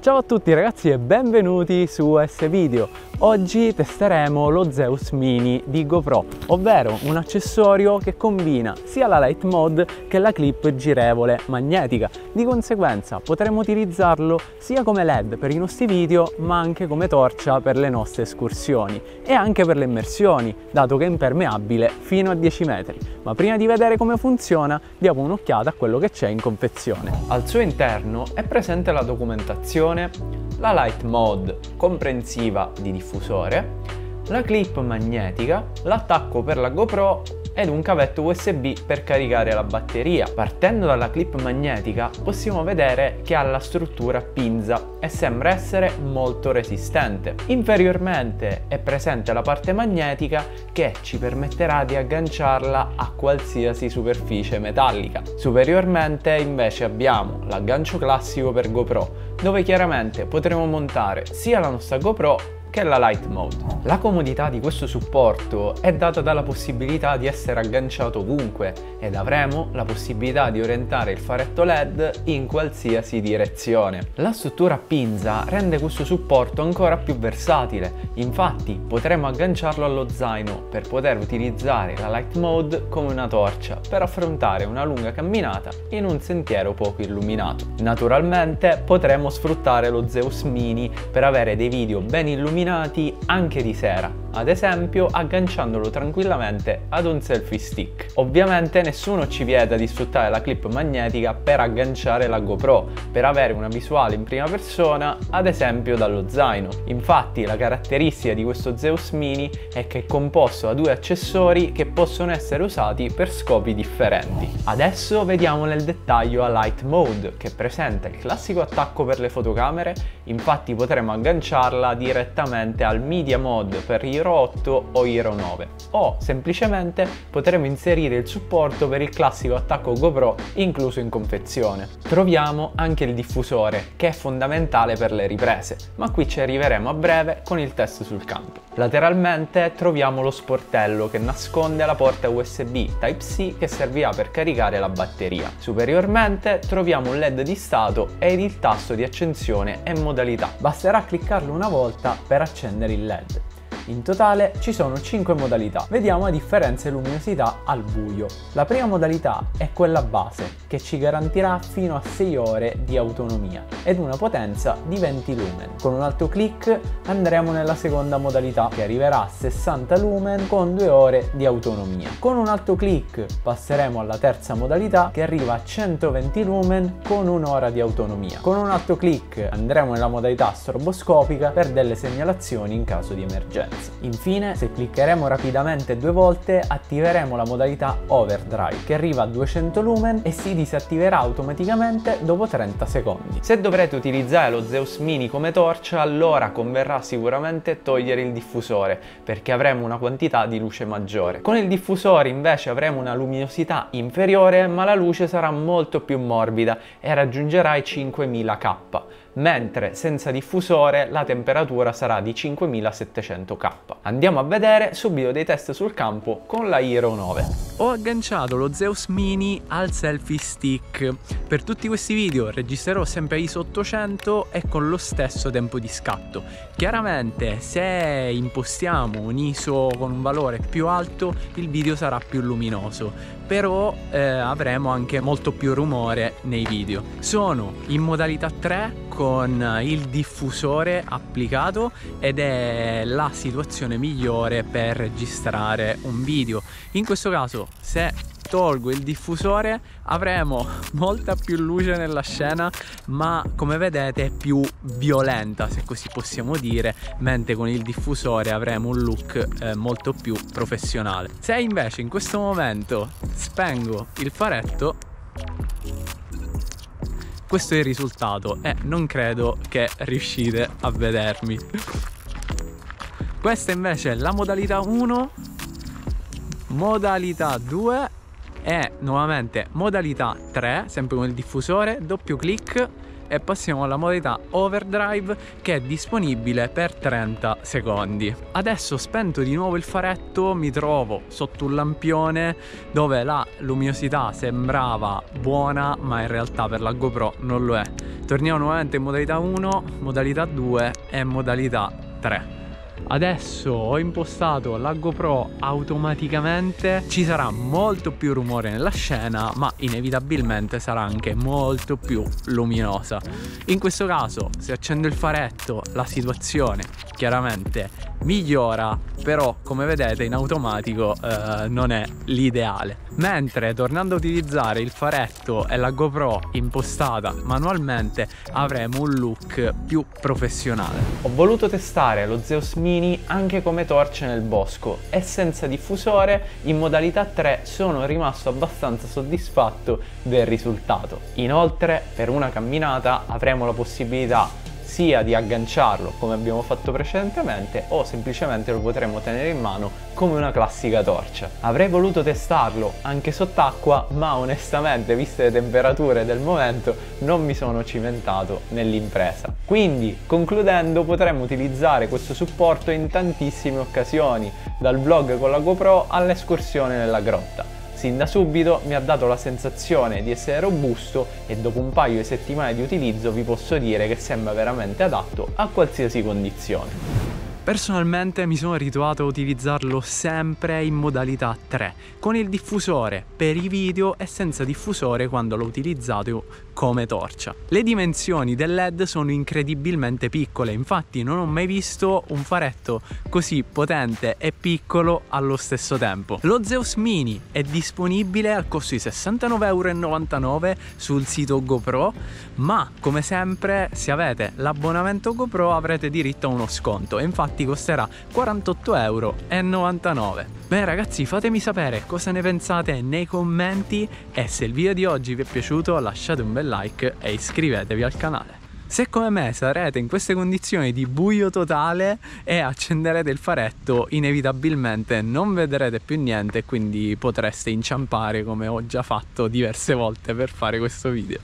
Ciao a tutti ragazzi e benvenuti su S-Video. Oggi testeremo lo Zeus Mini di GoPro, ovvero un accessorio che combina sia la Light Mode che la clip girevole magnetica. Di conseguenza potremo utilizzarlo sia come LED per i nostri video, ma anche come torcia per le nostre escursioni e anche per le immersioni, dato che è impermeabile fino a 10 metri. Ma prima di vedere come funziona, diamo un'occhiata a quello che c'è in confezione. Al suo interno è presente la documentazione, la Light Mode comprensiva di diffusore, la clip magnetica, l'attacco per la GoPro ed un cavetto USB per caricare la batteria. Partendo dalla clip magnetica possiamo vedere che ha la struttura a pinza e sembra essere molto resistente. Inferiormente è presente la parte magnetica che ci permetterà di agganciarla a qualsiasi superficie metallica. Superiormente invece abbiamo l'aggancio classico per GoPro, dove chiaramente potremo montare sia la nostra GoPro che la Light Mode. La comodità di questo supporto è data dalla possibilità di essere agganciato ovunque ed avremo la possibilità di orientare il faretto LED in qualsiasi direzione. La struttura a pinza rende questo supporto ancora più versatile, infatti potremo agganciarlo allo zaino per poter utilizzare la Light Mode come una torcia per affrontare una lunga camminata in un sentiero poco illuminato. Naturalmente potremo sfruttare lo Zeus Mini per avere dei video ben illuminati anche di sera, ad esempio agganciandolo tranquillamente ad un selfie stick. Ovviamente nessuno ci vieta di sfruttare la clip magnetica per agganciare la GoPro, per avere una visuale in prima persona, ad esempio dallo zaino. Infatti la caratteristica di questo Zeus Mini è che è composto da due accessori che possono essere usati per scopi differenti. Adesso vediamo nel dettaglio la Light Mode, che presenta il classico attacco per le fotocamere, infatti potremo agganciarla direttamente al Media Mode per Hero 8 o Hero 9, o semplicemente potremo inserire il supporto per il classico attacco GoPro incluso in confezione. Troviamo anche il diffusore, che è fondamentale per le riprese, ma qui ci arriveremo a breve con il test sul campo. Lateralmente troviamo lo sportello che nasconde la porta USB Type-C che servirà per caricare la batteria. Superiormente troviamo un LED di stato ed il tasto di accensione e modalità. Basterà cliccarlo una volta per accendere il LED. In totale ci sono 5 modalità. Vediamo la differenza di luminosità al buio. La prima modalità è quella base, che ci garantirà fino a 6 ore di autonomia ed una potenza di 20 lumen. Con un altro clic andremo nella seconda modalità, che arriverà a 60 lumen con 2 ore di autonomia. Con un altro clic passeremo alla terza modalità, che arriva a 120 lumen con un'ora di autonomia. Con un altro clic andremo nella modalità stroboscopica per delle segnalazioni in caso di emergenza. Infine, se cliccheremo rapidamente 2 volte, attiveremo la modalità Overdrive, che arriva a 200 lumen e si disattiverà automaticamente dopo 30 secondi. Se dovrete utilizzare lo Zeus Mini come torcia, allora converrà sicuramente togliere il diffusore, perché avremo una quantità di luce maggiore. Con il diffusore invece avremo una luminosità inferiore, ma la luce sarà molto più morbida e raggiungerà i 5000 K, mentre senza diffusore la temperatura sarà di 5700 K. Andiamo a vedere subito dei test sul campo con la Hero 9. Ho agganciato lo Zeus Mini al selfie stick. Per tutti questi video registrerò sempre a ISO 800 e con lo stesso tempo di scatto. Chiaramente se impostiamo un ISO con un valore più alto il video sarà più luminoso, però avremo anche molto più rumore nei video. Sono in modalità 3 con il diffusore applicato ed è la situazione migliore per registrare un video. In questo caso, se tolgo il diffusore avremo molta più luce nella scena, ma come vedete è più violenta, se così possiamo dire, mentre con il diffusore avremo un look molto più professionale. Se invece in questo momento spengo il faretto, questo è il risultato e non credo che riuscite a vedermi. Questa invece è la modalità 1, modalità 2 e nuovamente modalità 3, sempre con il diffusore, doppio clic e passiamo alla modalità overdrive, che è disponibile per 30 secondi. Adesso, spento di nuovo il faretto, mi trovo sotto un lampione dove la luminosità sembrava buona, ma in realtà per la GoPro non lo è. Torniamo nuovamente in modalità 1, modalità 2 e modalità 3. Adesso ho impostato la GoPro automaticamente, ci sarà molto più rumore nella scena, ma inevitabilmente sarà anche molto più luminosa. In questo caso, se accendo il faretto, la situazione chiaramente migliora, però come vedete in automatico non è l'ideale. Mentre tornando a utilizzare il faretto e la GoPro impostata manualmente avremo un look più professionale. Ho voluto testare lo Zeus Mini anche come torcia nel bosco e senza diffusore. In modalità 3 sono rimasto abbastanza soddisfatto del risultato. Inoltre, per una camminata avremo la possibilità sia di agganciarlo come abbiamo fatto precedentemente, o semplicemente lo potremo tenere in mano come una classica torcia. Avrei voluto testarlo anche sott'acqua, ma onestamente, viste le temperature del momento, non mi sono cimentato nell'impresa. Quindi, concludendo, potremmo utilizzare questo supporto in tantissime occasioni, dal vlog con la GoPro all'escursione nella grotta. Sin da subito mi ha dato la sensazione di essere robusto e dopo un paio di settimane di utilizzo vi posso dire che sembra veramente adatto a qualsiasi condizione. Personalmente mi sono ritrovato a utilizzarlo sempre in modalità 3, con il diffusore per i video e senza diffusore quando l'ho utilizzato come torcia. Le dimensioni del LED sono incredibilmente piccole, infatti non ho mai visto un faretto così potente e piccolo allo stesso tempo. Lo Zeus Mini è disponibile al costo di 69,99 € sul sito GoPro, ma come sempre se avete l'abbonamento GoPro avrete diritto a uno sconto e infatti costerà 48,99 €. Bene ragazzi, fatemi sapere cosa ne pensate nei commenti e se il video di oggi vi è piaciuto lasciate un bel like e iscrivetevi al canale. Se come me sarete in queste condizioni di buio totale e accenderete il faretto, inevitabilmente non vedrete più niente e quindi potreste inciampare come ho già fatto diverse volte per fare questo video.